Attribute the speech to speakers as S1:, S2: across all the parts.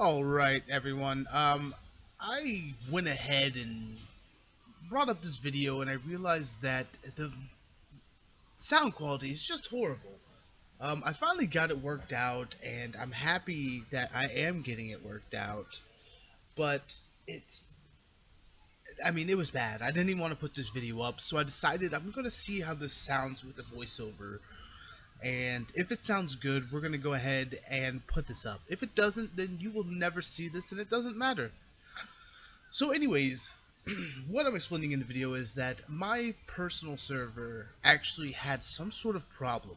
S1: Alright everyone, I went ahead and brought up this video and I realized that the sound quality is just horrible. I finally got it worked out and I'm happy that I am getting it worked out, but it was bad. I didn't even want to put this video up, so I decided I'm going to see how this sounds with the voiceover. And if it sounds good, we're going to go ahead and put this up. If it doesn't, then you will never see this and it doesn't matter. So anyways, what I'm explaining in the video is that my personal server actually had some sort of problem.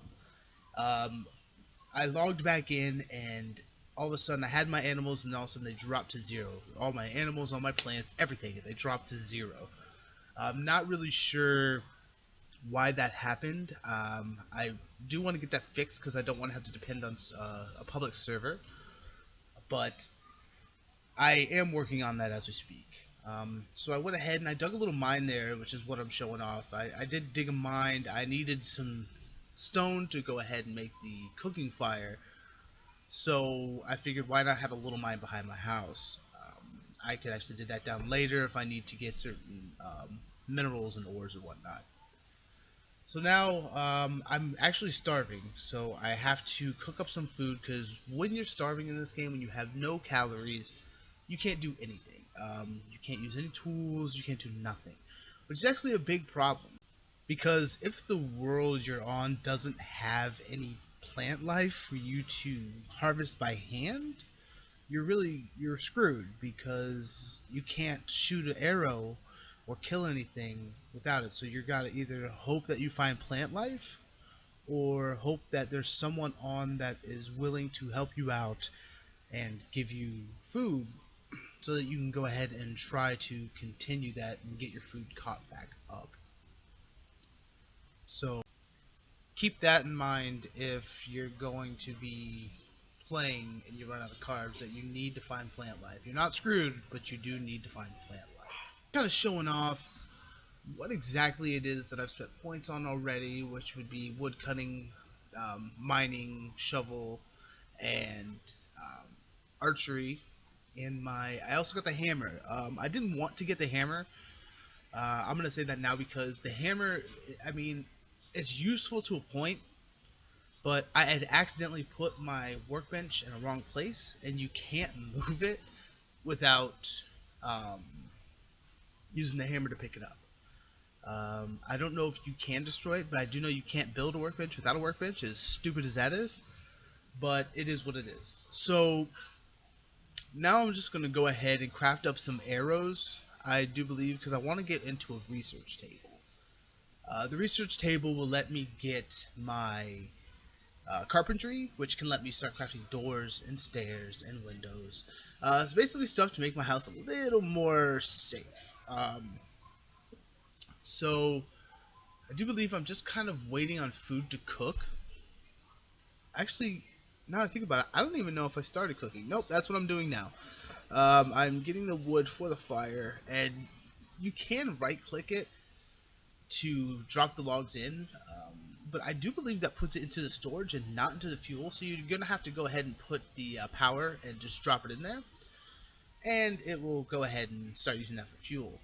S1: I logged back in and all of a sudden I had my animals and all of a sudden they dropped to 0. All my animals, all my plants, everything, they dropped to 0. I'm not really sure why that happened. I do want to get that fixed because I don't want to have to depend on a public server, but I am working on that as we speak. So I went ahead and I dug a little mine there, which is what I'm showing off. I did dig a mine. I needed some stone to go ahead and make the cooking fire, so I figured why not have a little mine behind my house. I could actually do that down later if I need to get certain minerals and ores and whatnot. So now I'm actually starving, so I have to cook up some food, because when you're starving in this game, when you have no calories, you can't do anything. You can't use any tools, you can't do nothing, which is actually a big problem, because if the world you're on doesn't have any plant life for you to harvest by hand, you're screwed, because you can't shoot an arrow or kill anything without it. So you gotta either hope that you find plant life, or hope that there's someone on that is willing to help you out and give you food, so that you can go ahead and try to continue that and get your food caught back up. So keep that in mind if you're going to be playing and you run out of carbs, that you need to find plant life. You're not screwed, but you do need to find plant life. Kind of showing off what exactly it is that I've spent points on already, which would be wood cutting, mining, shovel, and archery. I also got the hammer. I didn't want to get the hammer. I'm gonna say that now, because the hammer, it's useful to a point, but I had accidentally put my workbench in a wrong place, and you can't move it without using the hammer to pick it up. I don't know if you can destroy it, but I do know you can't build a workbench without a workbench, as stupid as that is, but it is what it is. So now I'm just going to go ahead and craft up some arrows, I do believe, because I want to get into a research table. The research table will let me get my carpentry, which can let me start crafting doors and stairs and windows. It's basically stuff to make my house a little more safe. So I do believe I'm just kind of waiting on food to cook. Actually, now I think about it, I don't even know if I started cooking. Nope, that's what I'm doing now. I'm getting the wood for the fire, and you can right click it to drop the logs in, but I do believe that puts it into the storage and not into the fuel, so you're gonna have to go ahead and put the power and just drop it in there, and it will go ahead and start using that for fuel.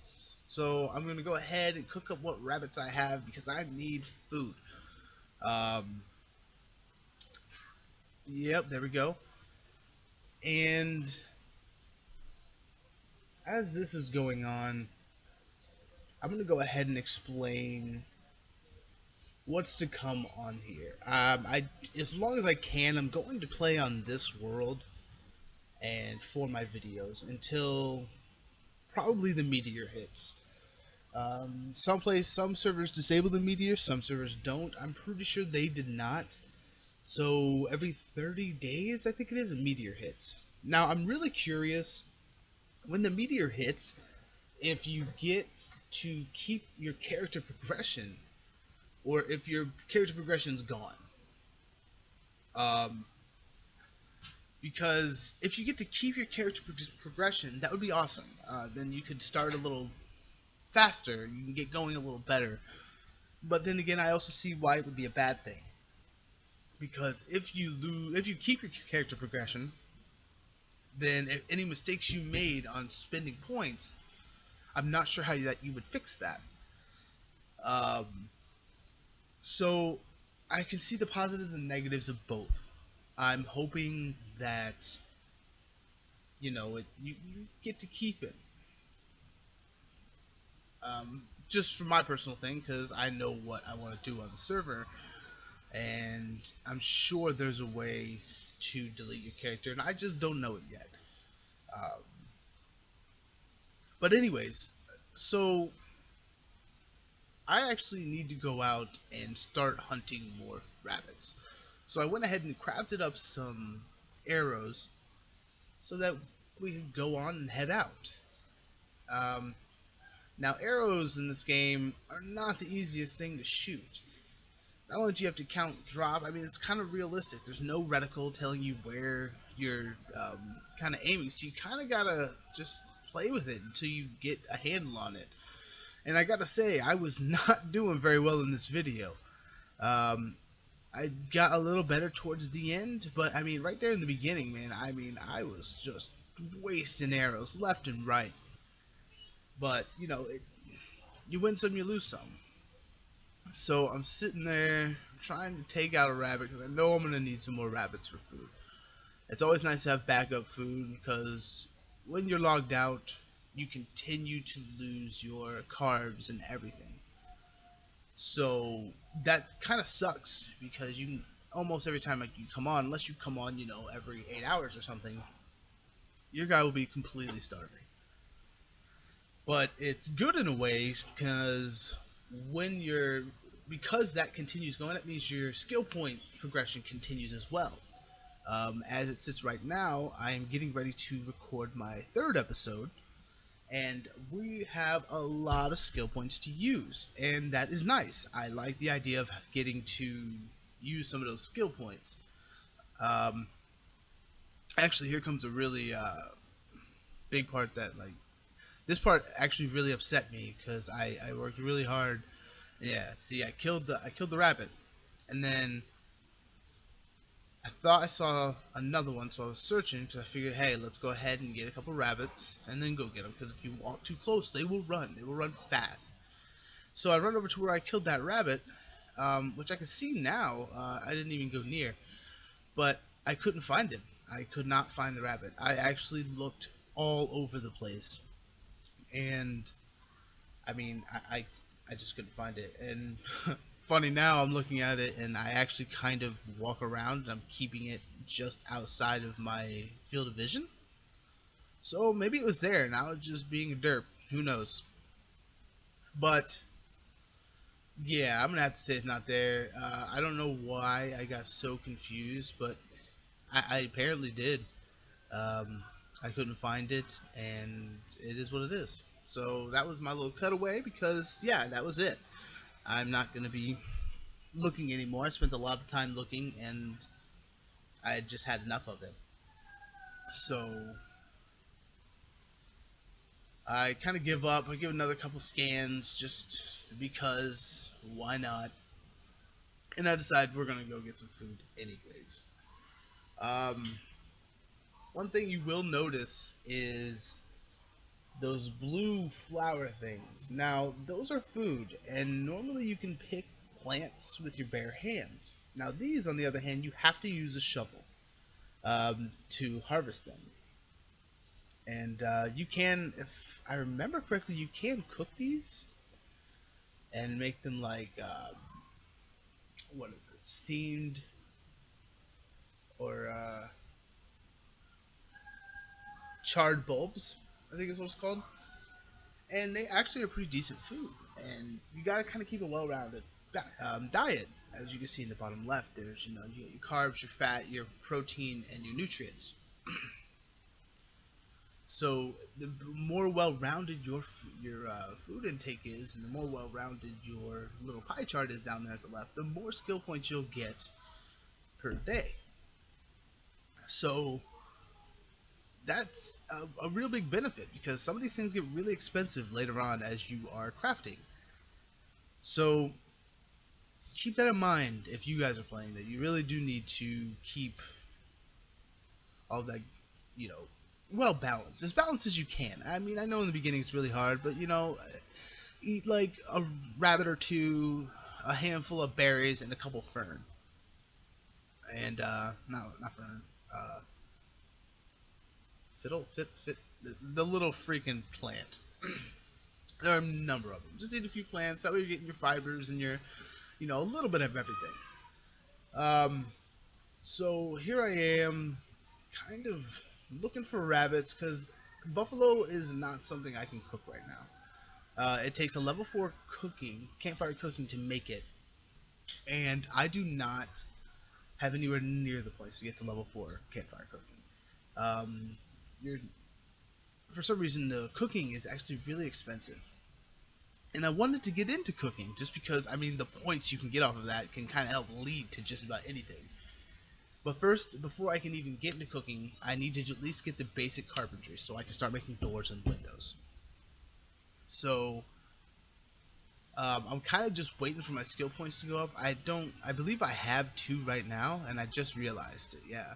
S1: So I'm gonna go ahead and cook up what rabbits I have, because I need food. Yep, there we go. And as this is going on, I'm going to go ahead and explain what's to come on here. As long as I can, I'm going to play on this world and for my videos until probably the meteor hits. Some servers disable the meteor, some servers don't. I'm pretty sure they did not. So every 30 days, I think it is, a meteor hits. Now I'm really curious, when the meteor hits, if you get to keep your character progression, or if your character progression's gone. Because if you get to keep your character progression, that would be awesome. Then you could start a little faster, you can get going a little better. But then again, I also see why it would be a bad thing. Because if you keep your character progression, then if any mistakes you made on spending points, I'm not sure how that you would fix that. Um, so I can see the positives and negatives of both. I'm hoping that you get to keep it. Just for my personal thing, because I know what I want to do on the server, and I'm sure there's a way to delete your character, and I just don't know it yet. Um, but anyways, so I actually need to go out and start hunting more rabbits. So I went ahead and crafted up some arrows so that we can go on and head out. Um, Now, arrows in this game are not the easiest thing to shoot. Not only do you have to count drop, I mean, it's kind of realistic. There's no reticle telling you where you're kind of aiming, so you kind of gotta just play with it until you get a handle on it. And I gotta say, I was not doing very well in this video. I got a little better towards the end, but I mean, right there in the beginning, man, I mean, I was just wasting arrows left and right. But, you win some, you lose some. So I'm sitting there trying to take out a rabbit because I know I'm going to need some more rabbits for food. It's always nice to have backup food because when you're logged out, you continue to lose your carbs and everything. So that kind of sucks because you almost every time you come on, unless you come on, every 8 hours or something, your guy will be completely starving. But it's good in a way because because that continues going, that means your skill point progression continues as well. As it sits right now, I am getting ready to record my 3rd episode, and we have a lot of skill points to use, and that is nice. I like the idea of getting to use some of those skill points. Actually, here comes a really big part that this part actually really upset me because I worked really hard. Yeah, see, I killed the rabbit, and then I thought I saw another one, so I was searching because I figured, hey, let's go ahead and get a couple rabbits and then go get them, because if you walk too close, they will run. They will run fast. So I run over to where I killed that rabbit, which I can see now. I didn't even go near, but I couldn't find him. I could not find the rabbit. I actually looked all over the place, and I mean, I just couldn't find it. And funny, now I'm looking at it and I actually kind of walk around and I'm keeping it just outside of my field of vision. So maybe it was there, now it's just being a derp. Who knows? But yeah, I'm gonna have to say it's not there. I don't know why I got so confused, but I apparently did. I couldn't find it, and it is what it is. So that was my little cutaway because, yeah, that was it. I'm not going to be looking anymore. I spent a lot of time looking, and I just had enough of it. So I kind of give up. I give another couple scans just because why not? And I decide we're going to go get some food anyways. One thing you will notice is those blue flower things. Now, those are food, and normally you can pick plants with your bare hands. Now, these, on the other hand, you have to use a shovel to harvest them. And you can, if I remember correctly, you can cook these and make them like, what is it, steamed or charred bulbs, I think is what it's called. And they actually are pretty decent food, and you gotta kind of keep a well-rounded diet. As you can see in the bottom left, there's you get your carbs, your fat, your protein, and your nutrients. So the more well-rounded your food intake is, and the more well-rounded your little pie chart is down there at the left, the more skill points you'll get per day. So that's a real big benefit, because some of these things get really expensive later on as you are crafting. So keep that in mind if you guys are playing, that you really do need to keep all that, well balanced, as balanced as you can. I mean, I know in the beginning it's really hard, but you know, eat like a rabbit or two, a handful of berries, and a couple fern, and not fern, uh, the little freaking plant. There are a number of them. Just eat a few plants. That way you're getting your fibers and your, you know, a little bit of everything. Um, so here I am, kind of looking for rabbits because buffalo is not something I can cook right now. It takes a level 4 cooking, campfire cooking, to make it, and I do not have anywhere near the place to get to level 4 campfire cooking. You're For some reason the cooking is actually really expensive, and I wanted to get into cooking just because I mean the points you can get off of that can kind of help lead to just about anything. But first, before I can even get into cooking, I need to at least get the basic carpentry so I can start making doors and windows. So I'm kind of just waiting for my skill points to go up. I believe I have 2 right now, and I just realized it. Yeah,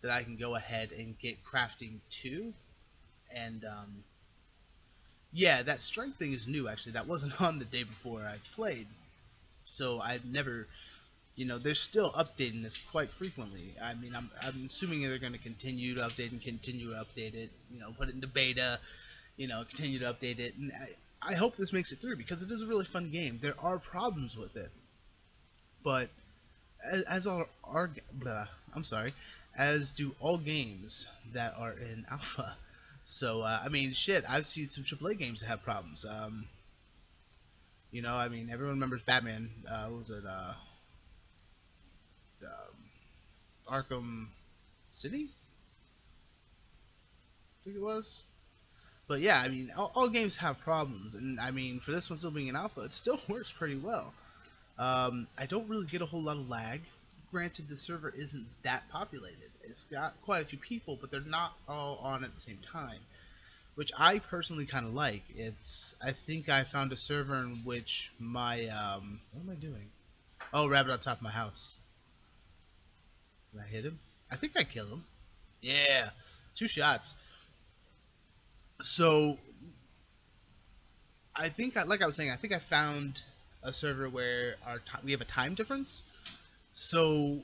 S1: that I can go ahead and get crafting 2, and yeah, that strength thing is new actually. That wasn't on the day before I played, so I've never. You know, they're still updating this quite frequently. I mean, I'm assuming they're going to continue to update and continue to update it. You know, put it into beta. You know, continue to update it, and I hope this makes it through because it is a really fun game. There are problems with it, but as I'm sorry, as do all games that are in alpha. So I mean, shit, I've seen some AAA games that have problems. You know, I mean, everyone remembers Batman. What was it? Arkham City, I think it was. But yeah, I mean, all games have problems, and I mean, for this one still being an alpha, it still works pretty well. I don't really get a whole lot of lag. Granted, the server isn't that populated. It's got quite a few people, but they're not all on at the same time, which I personally kind of like. I think I found a server in which my, what am I doing? Oh, rabbit on top of my house. Did I hit him? I think I killed him. Yeah, 2 shots. So, I think, like I was saying, I think I found a server where we have a time difference. So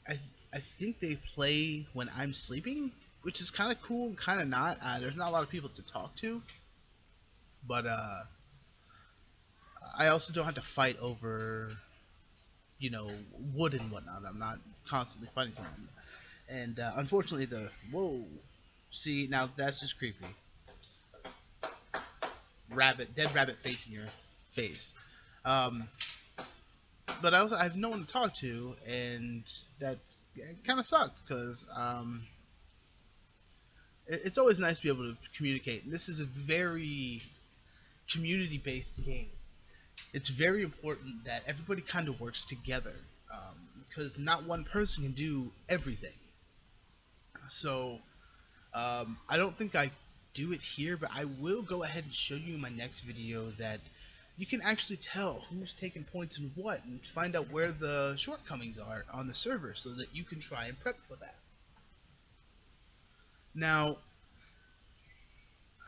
S1: I think they play when I'm sleeping, which is kind of cool and kind of not. There's not a lot of people to talk to, but I also don't have to fight over, you know, wood and whatnot. I'm not constantly fighting someone, and unfortunately, whoa, see, now that's just creepy. Dead rabbit facing your face. But I have no one to talk to, and that kind of sucked because it's always nice to be able to communicate. And this is a very community-based game. It's very important that everybody kind of works together because not one person can do everything. So I don't think I do it here, but I will go ahead and show you in my next video that you can actually tell who's taking points and what, and find out where the shortcomings are on the server so that you can try and prep for that. Now,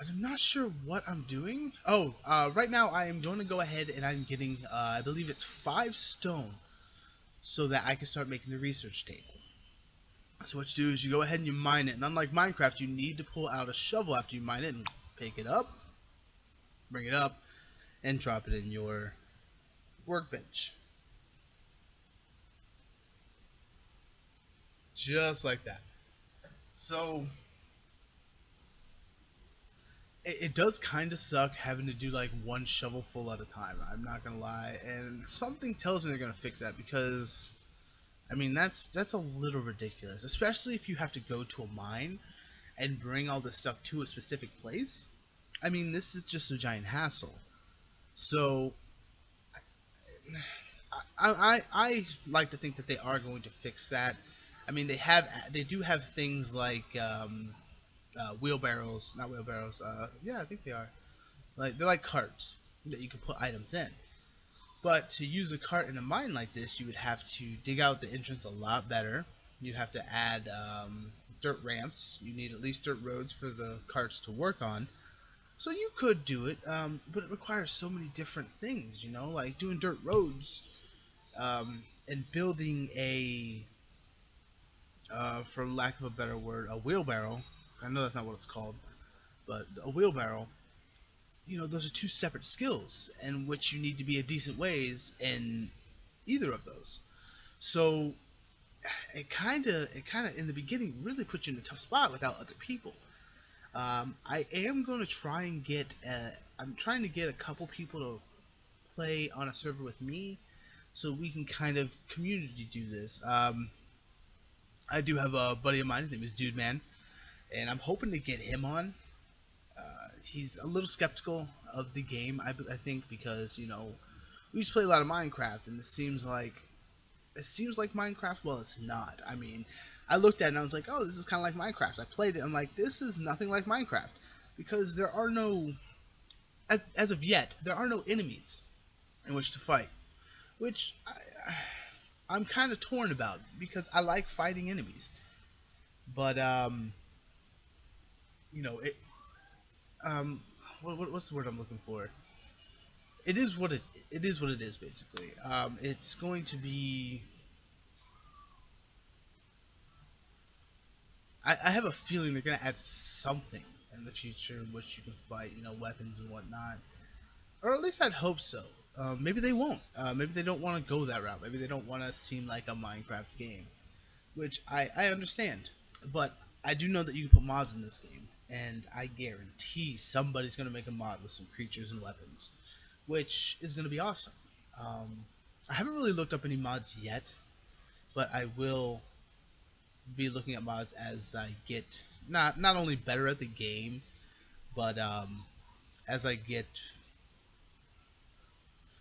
S1: I'm not sure what I'm doing. Oh, right now I am going to go ahead and I'm getting, I believe it's 5 stone, so that I can start making the research table. So what you do is you go ahead and you mine it, and unlike Minecraft, you need to pull out a shovel after you mine it and pick it up, bring it up, and drop it in your workbench. Just like that. So it does kind of suck having to do like 1 shovel full at a time, I'm not gonna lie, and something tells me they're gonna fix that because I mean that's a little ridiculous, especially if you have to go to a mine and bring all this stuff to a specific place. I mean, this is just a giant hassle. So I like to think that they are going to fix that. I mean, they do have things like wheelbarrows, not wheelbarrows. Yeah, I think they are. They're like carts that you can put items in. But to use a cart in a mine like this, you would have to dig out the entrance a lot better. You have to add dirt ramps. You need at least dirt roads for the carts to work on. So you could do it, but it requires so many different things, you know, like doing dirt roads, and building for lack of a better word, a wheelbarrow. I know that's not what it's called, but a wheelbarrow. You know, those are two separate skills, in which you need to be a decent ways in either of those. So it kind of in the beginning really puts you in a tough spot without other people. I am going to try and get. I'm trying to get a couple people to play on a server with me, so we can kind of community do this. I do have a buddy of mine. His name is Dude Man, and I'm hoping to get him on. He's a little skeptical of the game, I think, because you know we used to play a lot of Minecraft, and it seems like Minecraft. Well, it's not. I mean, I looked at it and I was like, oh, this is kind of like Minecraft. I played it. I'm like, this is nothing like Minecraft, because there are no, as of yet, there are no enemies in which to fight, which I'm kind of torn about, because I like fighting enemies, but you know, what's the word I'm looking for? It is what it is basically. It's going to be. I have a feeling they're gonna add something in the future in which you can fight, you know, weapons and whatnot, or at least I'd hope so. Maybe they won't. Maybe they don't want to go that route. Maybe they don't want to seem like a Minecraft game, which I understand. But I do know that you can put mods in this game, and I guarantee somebody's gonna make a mod with some creatures and weapons, which is gonna be awesome. I haven't really looked up any mods yet, but I will be looking at mods as I get not only better at the game, but as I get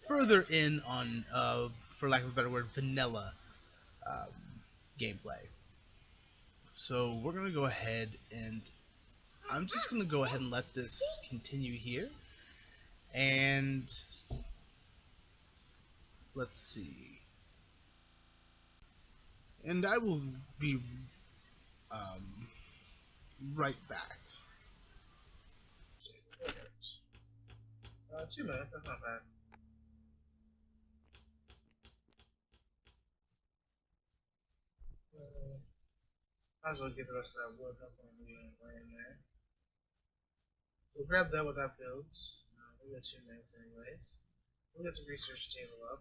S1: further in on, for lack of a better word, vanilla um, gameplay. So we're gonna go ahead and I'm just gonna go ahead and let this continue here, and let's see. And I will be um, right back.
S2: 2 minutes, that's not bad. Might as well get the rest of that wood up on the in there. We'll grab that with our builds. We got 2 minutes anyways. We'll get the research table up.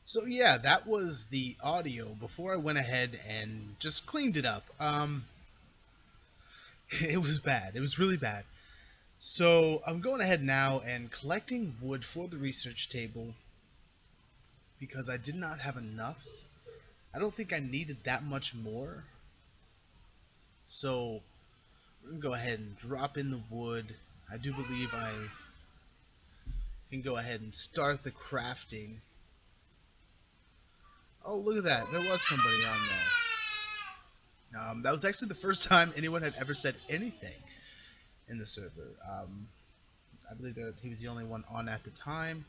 S1: So yeah, that was the audio before I went ahead and just cleaned it up. It was bad. It was really bad. So I'm going ahead now and collecting wood for the research table, because I did not have enough. I don't think I needed that much more. So we're going to go ahead and drop in the wood. I do believe I can go ahead and start the crafting. Oh, look at that. There was somebody on there. That was actually the first time anyone had ever said anything in the server. I believe that he was the only one on at the time.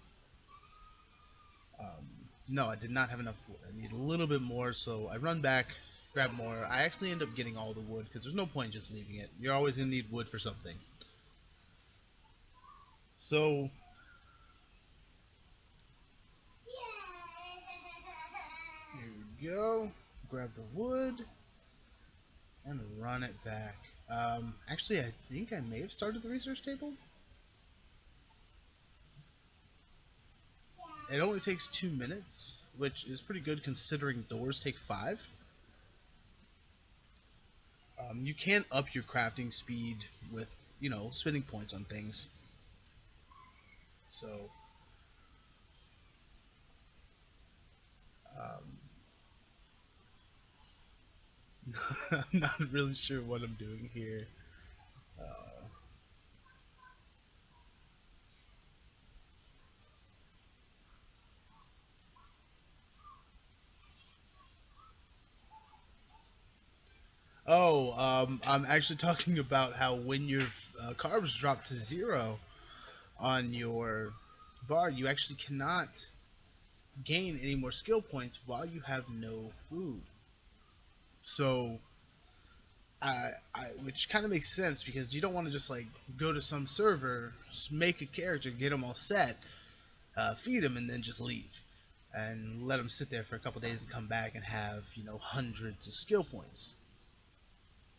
S1: No, I did not have enough wood. I need a little bit more, so I run back, grab more. I actually end up getting all the wood, because there's no point just leaving it. You're always going to need wood for something. So here we go. Grab the wood and run it back. Actually, I think I may have started the research table. It only takes 2 minutes, which is pretty good considering doors take 5. You can up your crafting speed with, you know, spending points on things. So, I'm not really sure what I'm doing here. I'm actually talking about how when your carbs drop to 0 on your bar, you actually cannot gain any more skill points while you have no food. So which kind of makes sense because you don't want to just like go to some server, make a character, get them all set, feed them, and then just leave and let them sit there for a couple days and come back and have, you know, hundreds of skill points.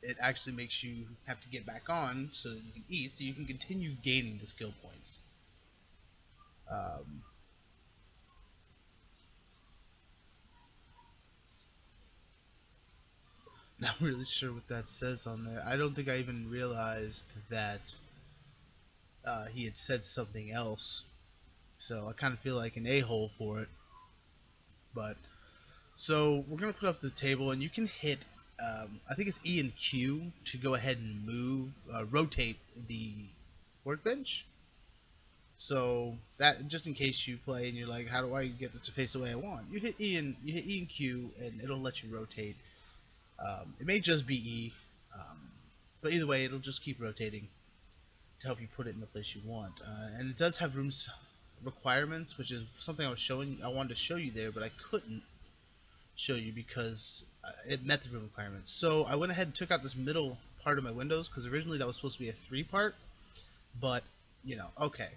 S1: It actually makes you have to get back on so that you can eat, so you can continue gaining the skill points. Not really sure what that says on there. I don't think I even realized that he had said something else. So I kind of feel like an a-hole for it. But so we're gonna put up the table, and you can hit I think it's E and Q to go ahead and move, rotate the workbench. So that, just in case you play and you're like, how do I get this to face the way I want? You hit E and Q, and it'll let you rotate. It may just be E, but either way, it'll just keep rotating to help you put it in the place you want. And it does have rooms requirements, which is something I wanted to show you there, but I couldn't show you because it met the room requirements. So I went ahead and took out this middle part of my windows because originally that was supposed to be a 3-part, but you know, okay.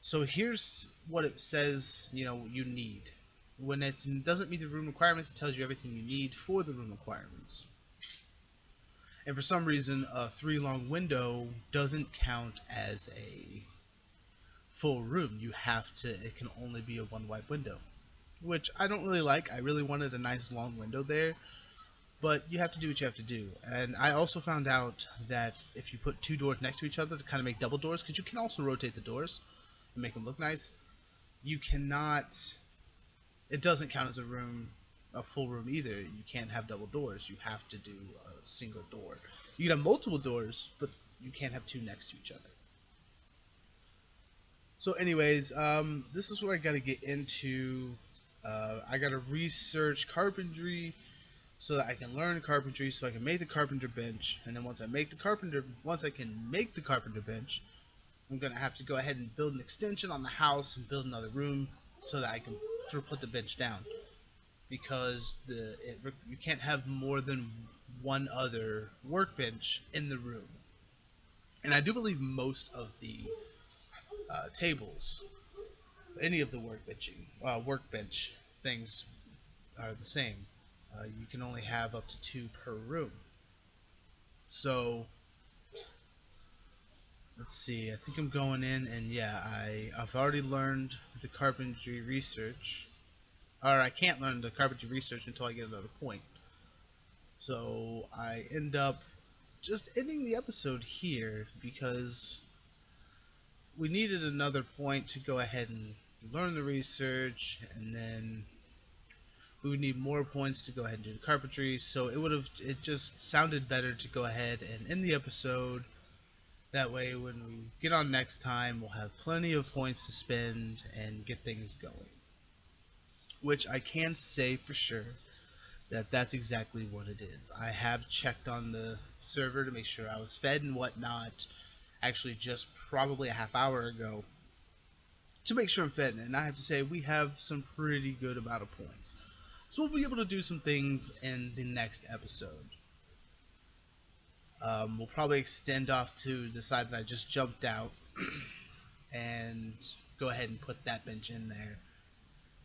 S1: So here's what it says, you know, you need. When it doesn't meet the room requirements, it tells you everything you need for the room requirements. And for some reason, a 3-long window doesn't count as a full room. You have to, it can only be a 1-wide window, which I don't really like. I really wanted a nice long window there, but you have to do what you have to do. And I also found out that if you put 2 doors next to each other to kind of make double doors, because you can also rotate the doors and make them look nice, you cannot, it doesn't count as a full room either. You can't have double doors. You have to do a single door. You can have multiple doors, but you can't have 2 next to each other. So anyways, this is where I got to get into. I got to research carpentry so that I can learn carpentry, so I can make the carpenter bench. And then once I can make the carpenter bench, I'm gonna have to go ahead and build an extension on the house and build another room so that I can put the bench down, because you can't have more than one other workbench in the room. And I do believe most of the tables, any of the workbench things are the same. You can only have up to 2 per room. So let's see, I think I'm going in, and yeah, I've already learned the carpentry research. Or I can't learn the carpentry research until I get another point. So I end up just ending the episode here because we needed another point to go ahead and learn the research, and then we would need more points to go ahead and do the carpentry. So it just sounded better to go ahead and end the episode. That way when we get on next time, we'll have plenty of points to spend and get things going. Which I can say for sure that that's exactly what it is. I have checked on the server to make sure I was fed and whatnot, actually just probably a half hour ago, to make sure I'm fed, and I have to say we have some pretty good amount of points. So we'll be able to do some things in the next episode. We'll probably extend off to the side that I just jumped out and go ahead and put that bench in there.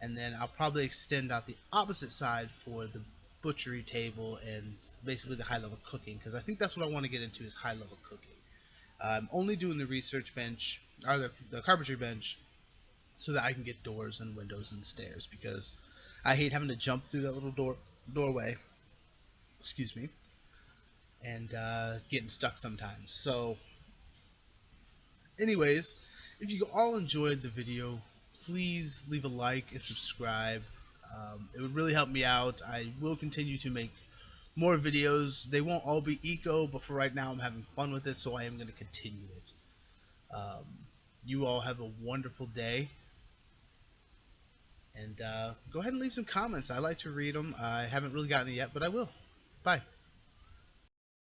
S1: And then I'll probably extend out the opposite side for the butchery table and basically the high level cooking, because I think that's what I want to get into, is high level cooking. I'm only doing the research bench, or the carpentry bench, so that I can get doors and windows and stairs, because I hate having to jump through that little doorway, excuse me, and getting stuck sometimes. So anyways, if you all enjoyed the video, please leave a like and subscribe. It would really help me out. I will continue to make more videos. They won't all be eco, but for right now I'm having fun with it, so I am going to continue it. You all have a wonderful day, and go ahead and leave some comments. I like to read them. I haven't really gotten it yet, but I will. Bye.